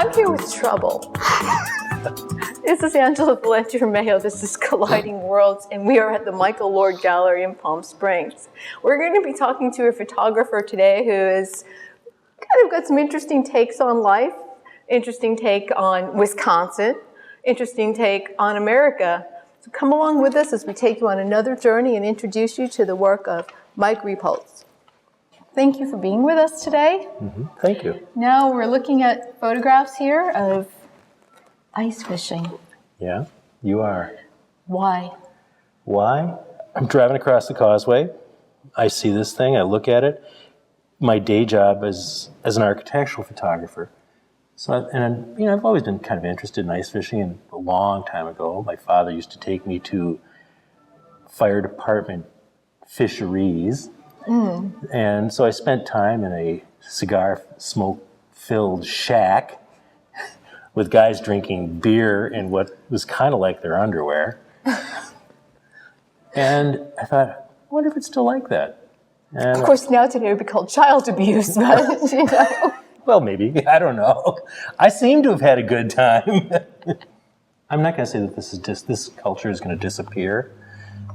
I'm here with trouble. This is Angela Valente Romeo. This is Colliding Worlds, and we are at the Michael Lord Gallery in Palm Springs. We're going to be talking to a photographer today who has kind of got some interesting takes on life, interesting take on Wisconsin, interesting take on America. So come along with us as we take you on another journey and introduce you to the work of Mike Rebholz. Thank you for being with us today. Thank you. Now we're looking at photographs here of ice fishing. Yeah, you are. Why? Why? I'm driving across the causeway. I see this thing. I look at it. My day job is as an architectural photographer. So, I've always been kind of interested in ice fishing. And a long time ago, my father used to take me to fire department fisheries. And so I spent time in a cigar smoke-filled shack with guys drinking beer in what was kind of like their underwear. And I thought, I wonder if it's still like that. And Of course, now today it would be called child abuse, but you know. Well, maybe. I don't know. I seem to have had a good time. I'm not going to say that this culture is going to disappear,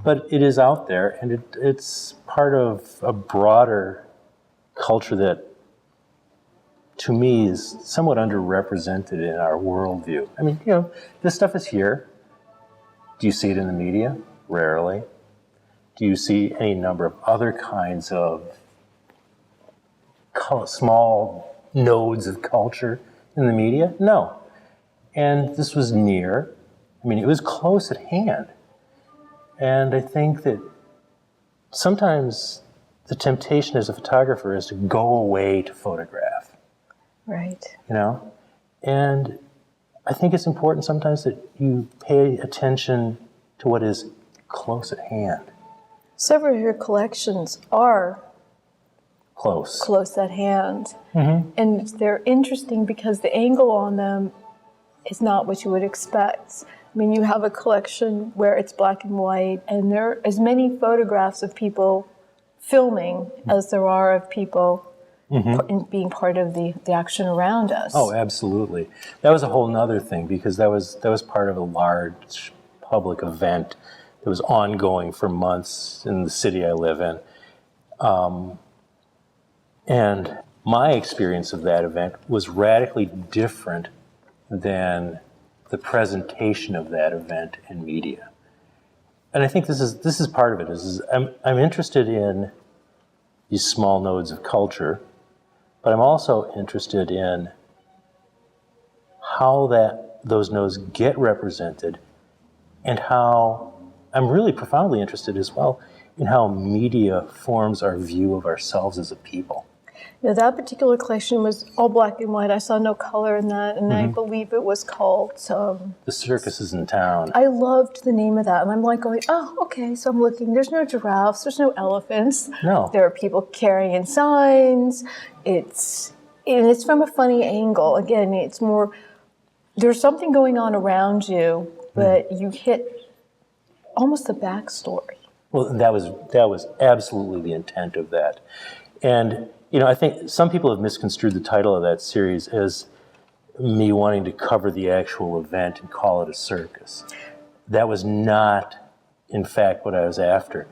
but it is out there, and it's part of a broader culture that, to me, is somewhat underrepresented in our worldview. I mean, this stuff is here. Do you see it in the media? Rarely. Do you see any number of other kinds of small nodes of culture in the media? No. And this was near. I mean, it was close at hand. And I think that sometimes the temptation as a photographer is to go away to photograph. Right. And I think it's important sometimes that you pay attention to what is close at hand. Several of your collections are Close at hand. And they're interesting because the angle on them is not what you would expect. I mean, you have a collection where it's black and white, and there are as many photographs of people filming as there are of people being part of the action around us. Oh, absolutely. That was a whole nother thing, because that was part of a large public event that was ongoing for months in the city I live in. And my experience of that event was radically different than the presentation of that event in media. And I think this is part of it. I'm interested in these small nodes of culture, but I'm also interested in how those nodes get represented, and how I'm really profoundly interested as well in how media forms our view of ourselves as a people. That particular collection was all black and white. I saw no color in that, and I believe it was called... The Circus is in Town. I loved the name of that, and I'm like going, oh, okay, so I'm looking. There's no giraffes, there's no elephants. No. There are people carrying signs. It's from a funny angle. Again, it's more, there's something going on around you, but you hit almost the backstory. Well, that was absolutely the intent of that. And I think some people have misconstrued the title of that series as me wanting to cover the actual event and call it a circus. That was not, in fact, what I was after.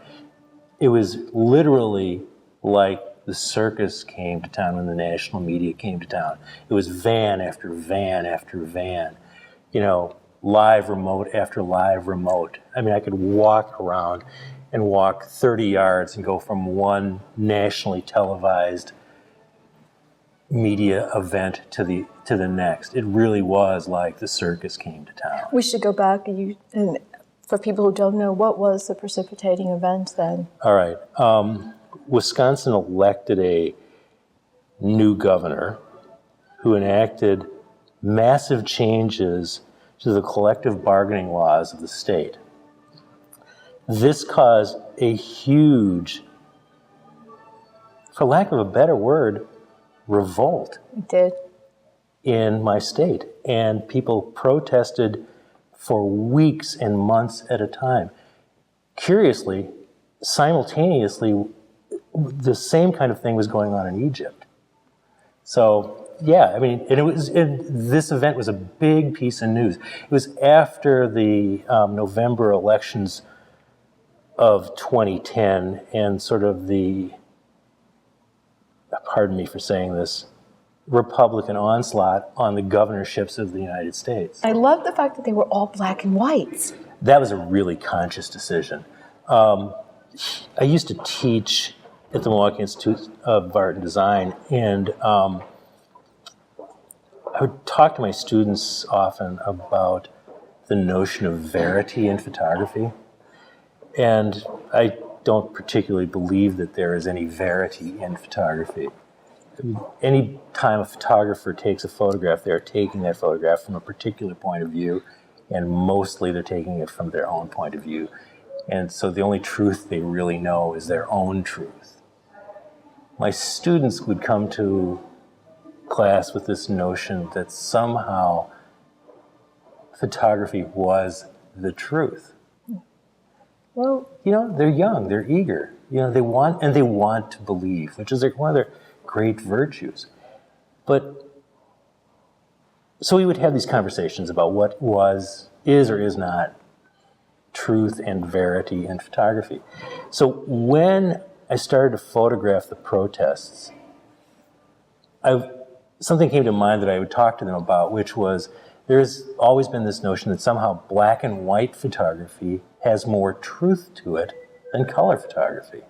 It was literally like the circus came to town when the national media came to town. It was van after van after van, live remote after live remote. I mean, I could walk around and walk 30 yards and go from one nationally televised media event to the next. It really was like the circus came to town. We should go back, and for people who don't know, what was the precipitating event then? All right. Wisconsin elected a new governor who enacted massive changes to the collective bargaining laws of the state. This caused a huge, for lack of a better word, revolt. It did. In my state. And people protested for weeks and months at a time. Curiously, simultaneously, the same kind of thing was going on in Egypt. So yeah, I mean, this event was a big piece of news. It was after the November elections of 2010 and sort of the, pardon me for saying this, Republican onslaught on the governorships of the United States. I love the fact that they were all black and whites. That was a really conscious decision. I used to teach at the Milwaukee Institute of Art and Design, and I would talk to my students often about the notion of verity in photography. And I don't particularly believe that there is any verity in photography. Any time a photographer takes a photograph, they're taking that photograph from a particular point of view, and mostly they're taking it from their own point of view. And so the only truth they really know is their own truth. My students would come to class with this notion that somehow photography was the truth. Well, they're young, they're eager. They want to believe, which is one of their great virtues. But so we would have these conversations about what is or is not truth and verity in photography. So when I started to photograph the protests, something came to mind that I would talk to them about, which was there's always been this notion that somehow black and white photography has more truth to it than color photography.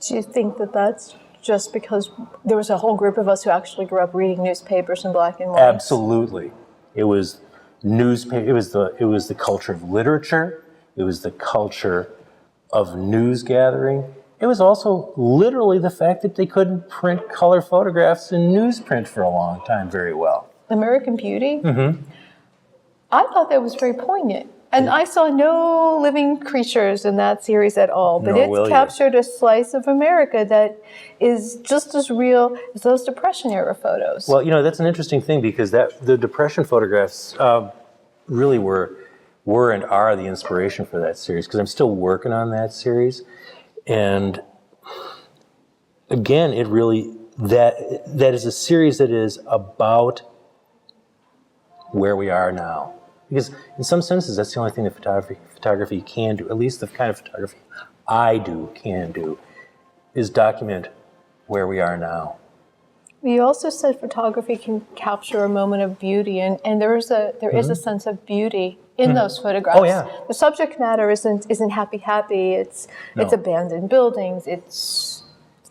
Do you think that that's just because there was a whole group of us who actually grew up reading newspapers in black and white? Absolutely. It was newspaper. It was the culture of literature. It was the culture of news gathering. It was also literally the fact that they couldn't print color photographs in newsprint for a long time very well. American Beauty? Mm-hmm. I thought that was very poignant. And I saw no living creatures in that series at all, but it's captured a slice of America that is just as real as those Depression era photos. Well, that's an interesting thing because the Depression photographs really were and are the inspiration for that series, because I'm still working on that series. And again, that is a series that is about where we are now. Because in some senses, that's the only thing that photography can do, at least the kind of photography I can do, is document where we are now. You also said photography can capture a moment of beauty, and there is a sense of beauty in those photographs. Oh, yeah. The subject matter isn't happy. It's abandoned buildings. It's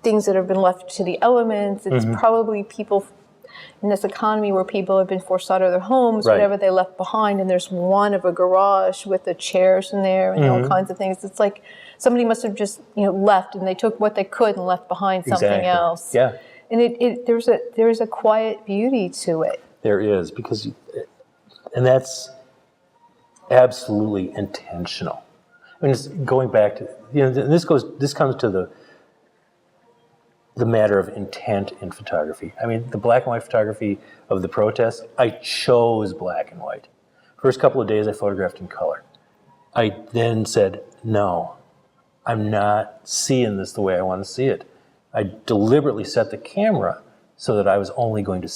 things that have been left to the elements. It's probably people in this economy where people have been forced out of their homes, whatever they left behind, and there's one of a garage with the chairs in there and all kinds of things. It's like somebody must have just left, and they took what they could and left behind something else. Yeah. And there's a quiet beauty to it. There is, and that's absolutely intentional. I mean, it's going back to this comes to the matter of intent in photography. I mean, the black and white photography of the protests, I chose black and white. First couple of days I photographed in color. I then said, no, I'm not seeing this the way I want to see it. I deliberately set the camera so that I was only going to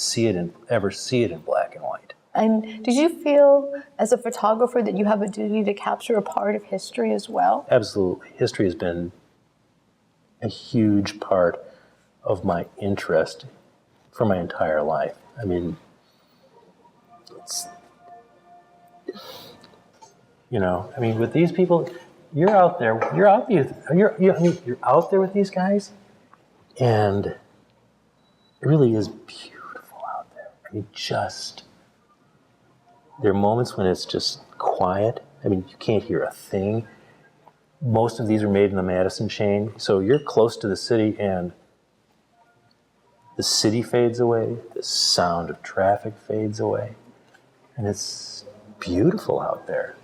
ever see it in black and white. And did you feel as a photographer that you have a duty to capture a part of history as well? Absolutely. History has been a huge part of my interest for my entire life. I mean, with these people, you're out there with these guys, and it really is beautiful out there. I mean, there are moments when it's just quiet. I mean, you can't hear a thing. Most of these are made in the Madison chain, so you're close to the city, and the city fades away, the sound of traffic fades away, and it's beautiful out there.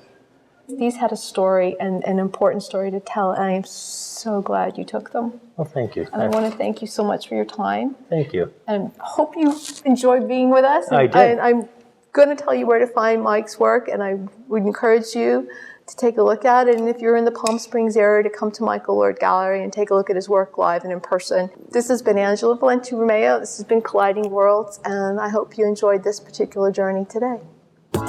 These had a story, and an important story to tell, and I am so glad you took them. Well, thank you. And I want to thank you so much for your time. Thank you. And hope you enjoyed being with us. I did. I'm going to tell you where to find Mike's work, and I would encourage you to take a look at it. And if you're in the Palm Springs area, to come to Michael Lord Gallery and take a look at his work live and in person. This has been Angela Valente Romeo. This has been Colliding Worlds, and I hope you enjoyed this particular journey today.